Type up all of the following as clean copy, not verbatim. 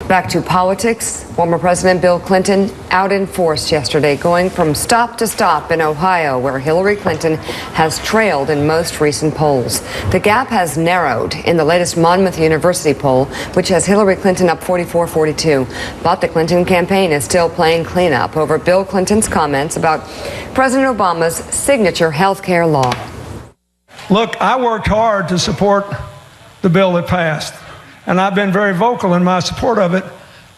Back to politics. Former President Bill Clinton out in force yesterday, going from stop to stop in Ohio, where Hillary Clinton has trailed in most recent polls. The gap has narrowed in the latest Monmouth University poll, which has Hillary Clinton up 44-42. But the Clinton campaign is still playing cleanup over Bill Clinton's comments about President Obama's signature health care law. Look, I worked hard to support the bill that passed, and I've been very vocal in my support of it.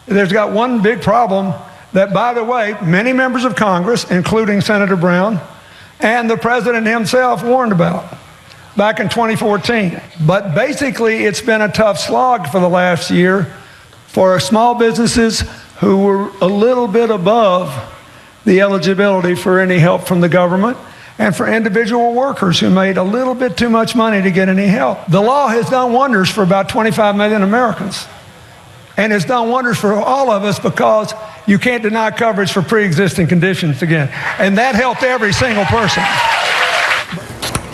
There's got one big problem that, by the way, many members of Congress, including Senator Brown, and the president himself warned about back in 2014. But basically, it's been a tough slog for the last year for small businesses who were a little bit above the eligibility for any help from the government, and for individual workers who made a little bit too much money to get any help. The law has done wonders for about 25 million Americans. And it's done wonders for all of us because you can't deny coverage for pre-existing conditions again. And that helped every single person.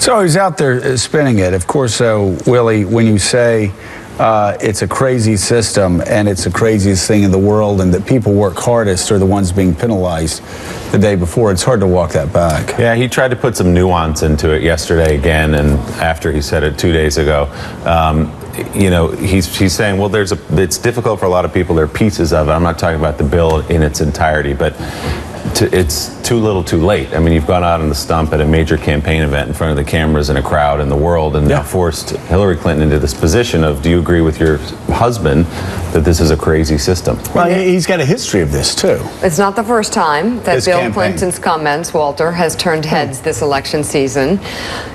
So he's out there spinning it. Of course, Willie, when you say it's a crazy system and it's the craziest thing in the world and that people work hardest are the ones being penalized the day before, it's hard to walk that back. Yeah, he tried to put some nuance into it yesterday again, and after he said it 2 days ago. You know, he's saying, well, it's difficult for a lot of people. There are pieces of it. I'm not talking about the bill in its entirety, but it's too little too late. I mean, you've gone out on the stump at a major campaign event in front of the cameras and a crowd in the world, and now forced Hillary Clinton into this position of, do you agree with your husband that this is a crazy system? Well, he's got a history of this, too. It's not the first time that Bill Clinton's comments, Walter, has turned heads this election season.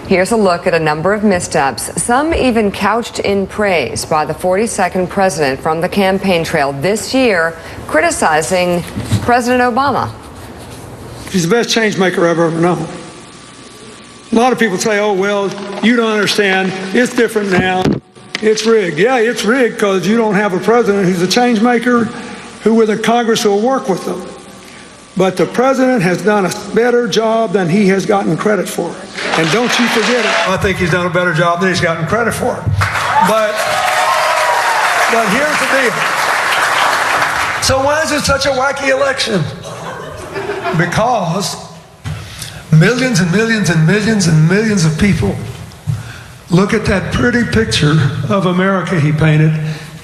Here's a look at a number of missteps, some even couched in praise by the 42nd president from the campaign trail this year, criticizing President Obama. He's the best change maker I've ever known. A lot of people say, oh, well, you don't understand. It's different now. It's rigged. Yeah, it's rigged because you don't have a president who's a change maker who with a Congress will work with them. But the president has done a better job than he has gotten credit for. And don't you forget it. I think he's done a better job than he's gotten credit for. But here's the deal. So why is it such a wacky election? Because millions and millions and millions and millions of people look at that pretty picture of America he painted,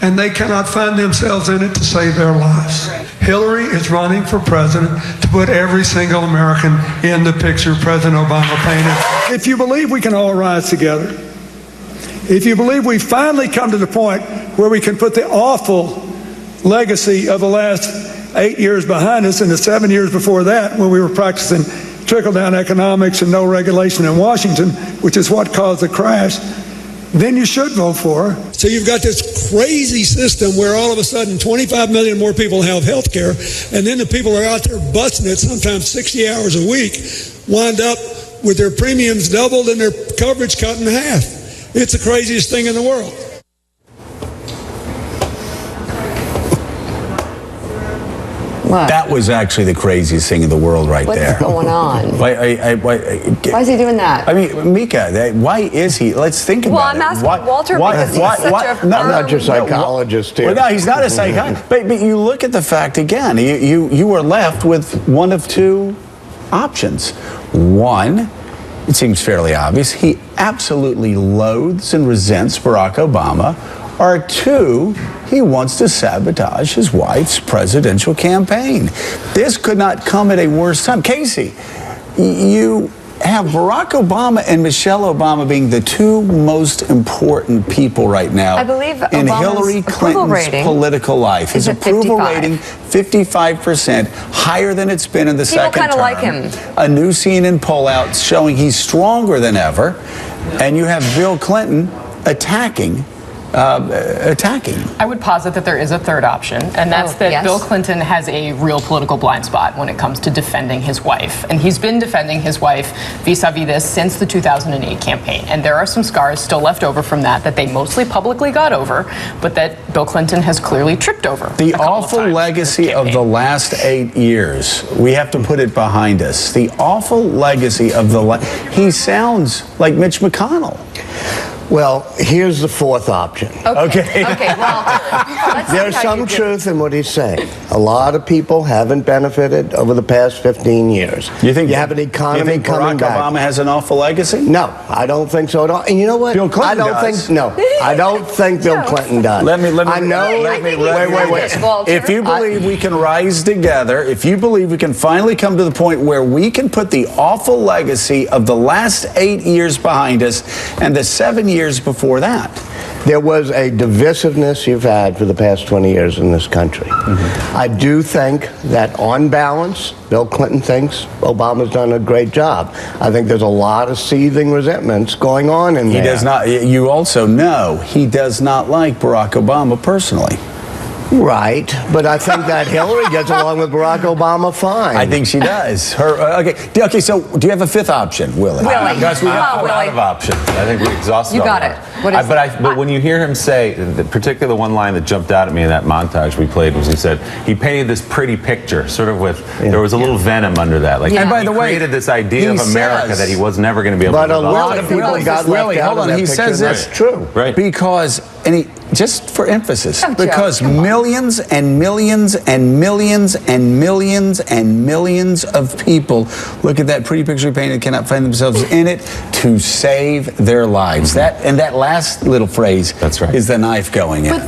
and they cannot find themselves in it to save their lives. Hillary is running for president to put every single American in the picture President Obama painted. If you believe we can all rise together, if you believe we've finally come to the point where we can put the awful legacy of the last 8 years behind us and the 7 years before that when we were practicing trickle-down economics and no regulation in Washington, which is what caused the crash, then you should vote for her. So you've got this crazy system where all of a sudden 25 million more people have health care, and then the people are out there busting it sometimes 60 hours a week, wind up with their premiums doubled and their coverage cut in half. It's the craziest thing in the world. What? That was actually the craziest thing in the world right there. What's going on? Why is he doing that? I mean, Mika, why is he? Let's think about it. Well, I'm asking Walter because he's such a not your psychologist here. Well, no, he's not a psychologist. But you look at the fact again. You are left with one of two options. One, it seems fairly obvious, he absolutely loathes and resents Barack Obama. Or two, he wants to sabotage his wife's presidential campaign. This could not come at a worse time. Casey, you have Barack Obama and Michelle Obama being the two most important people right now, I believe, in Obama's Hillary Clinton's political life. His approval rating, 55%, higher than it's been in the second term. People kind of like him. A new CNN poll out showing he's stronger than ever. And you have Bill Clinton attacking. I would posit that there is a third option, and that's that Bill Clinton has a real political blind spot when it comes to defending his wife. And he's been defending his wife vis-a-vis this since the 2008 campaign. And there are some scars still left over from that they mostly publicly got over, but that Bill Clinton has clearly tripped over. The awful legacy of the last 8 years, we have to put it behind us. The awful legacy of he sounds like Mitch McConnell. Well, here's the fourth option. Okay, well, let's see There's how some you do. truth in what he's saying. A lot of people haven't benefited over the past 15 years. You think you have an economy you think coming Barack back? Obama has an awful legacy? No, I don't think so at all. And you know what? Bill Clinton I don't does. think. No, I don't think Bill Clinton does. Let me. I know. Wait. If you believe we can rise together, if you believe we can finally come to the point where we can put the awful legacy of the last 8 years behind us and the 7 years before that. There was a divisiveness you've had for the past 20 years in this country. I do think that on balance, Bill Clinton thinks Obama's done a great job. I think there's a lot of seething resentments going on in there. He does not. You also know he does not like Barack Obama personally. Right, but I think that Hillary gets along with Barack Obama fine. I think she does. Okay. So do you have a fifth option, Willie? Willie. Guys, we have Willie. a lot of options. I think we exhausted You all got of it. them. What is But when you hear him say, particularly the one line that jumped out at me in that montage we played was he said he painted this pretty picture, sort of with there was a little venom under that. Like, And by he the way, created this idea of he America says- that he was never going to be able But to a develop. lot of people got left out hold of on. that He picture, says and this. that's true. Right. Because, just for emphasis, Oh, Joe, because come on. millions and millions and millions and millions and millions of people look at that pretty picture painted, cannot find themselves in it to save their lives. That last little phrase That's right. is the knife going in.